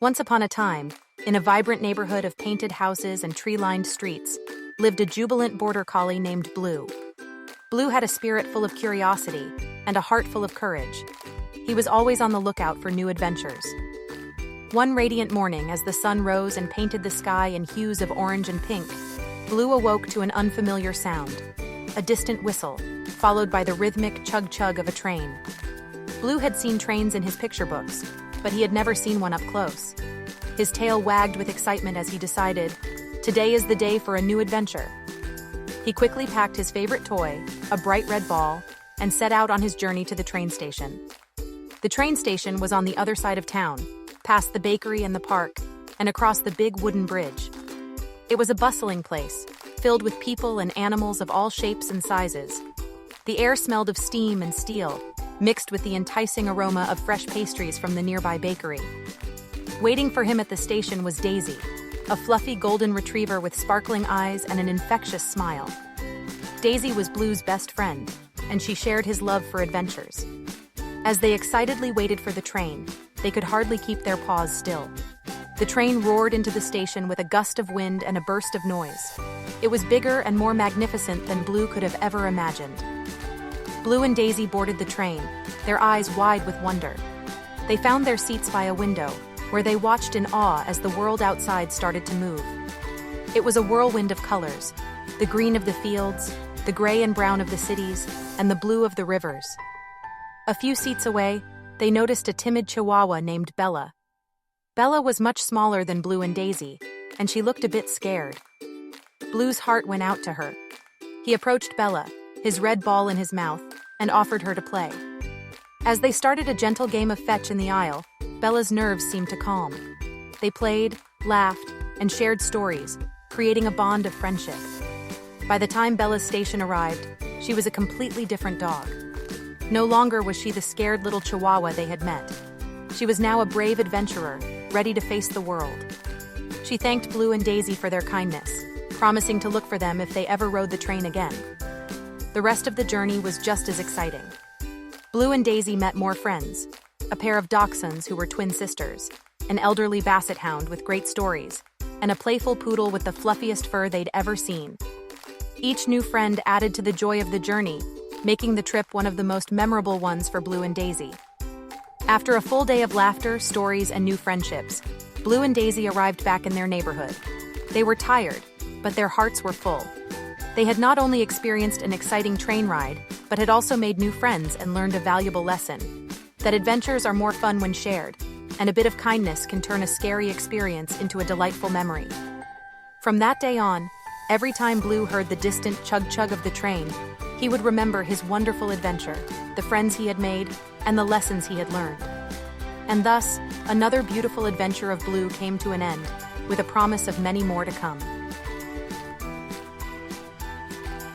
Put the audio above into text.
Once upon a time, in a vibrant neighborhood of painted houses and tree-lined streets, lived a jubilant border collie named Blue. Blue had a spirit full of curiosity and a heart full of courage. He was always on the lookout for new adventures. One radiant morning, as the sun rose and painted the sky in hues of orange and pink, Blue awoke to an unfamiliar sound, a distant whistle, followed by the rhythmic chug-chug of a train. Blue had seen trains in his picture books, but he had never seen one up close. His tail wagged with excitement as he decided, today is the day for a new adventure. He quickly packed his favorite toy, a bright red ball, and set out on his journey to the train station. The train station was on the other side of town, past the bakery and the park, and across the big wooden bridge. It was a bustling place, filled with people and animals of all shapes and sizes. The air smelled of steam and steel, mixed with the enticing aroma of fresh pastries from the nearby bakery. Waiting for him at the station was Daisy, a fluffy golden retriever with sparkling eyes and an infectious smile. Daisy was Blue's best friend, and she shared his love for adventures. As they excitedly waited for the train, they could hardly keep their paws still. The train roared into the station with a gust of wind and a burst of noise. It was bigger and more magnificent than Blue could have ever imagined. Blue and Daisy boarded the train, their eyes wide with wonder. They found their seats by a window, where they watched in awe as the world outside started to move. It was a whirlwind of colors, the green of the fields, the gray and brown of the cities, and the blue of the rivers. A few seats away, they noticed a timid Chihuahua named Bella. Bella was much smaller than Blue and Daisy, and she looked a bit scared. Blue's heart went out to her. He approached Bella, his red ball in his mouth, and offered her to play. As they started a gentle game of fetch in the aisle, Bella's nerves seemed to calm. They played, laughed, and shared stories, creating a bond of friendship. By the time Bella's station arrived, she was a completely different dog. No longer was she the scared little Chihuahua they had met. She was now a brave adventurer, ready to face the world. She thanked Blue and Daisy for their kindness, promising to look for them if they ever rode the train again. The rest of the journey was just as exciting. Blue and Daisy met more friends, a pair of dachshunds who were twin sisters, an elderly basset hound with great stories, and a playful poodle with the fluffiest fur they'd ever seen. Each new friend added to the joy of the journey, making the trip one of the most memorable ones for Blue and Daisy. After a full day of laughter, stories, and new friendships, Blue and Daisy arrived back in their neighborhood. They were tired, but their hearts were full. They had not only experienced an exciting train ride, but had also made new friends and learned a valuable lesson: that adventures are more fun when shared, and a bit of kindness can turn a scary experience into a delightful memory. From that day on, every time Blue heard the distant chug-chug of the train, he would remember his wonderful adventure, the friends he had made, and the lessons he had learned. And thus, another beautiful adventure of Blue came to an end, with a promise of many more to come.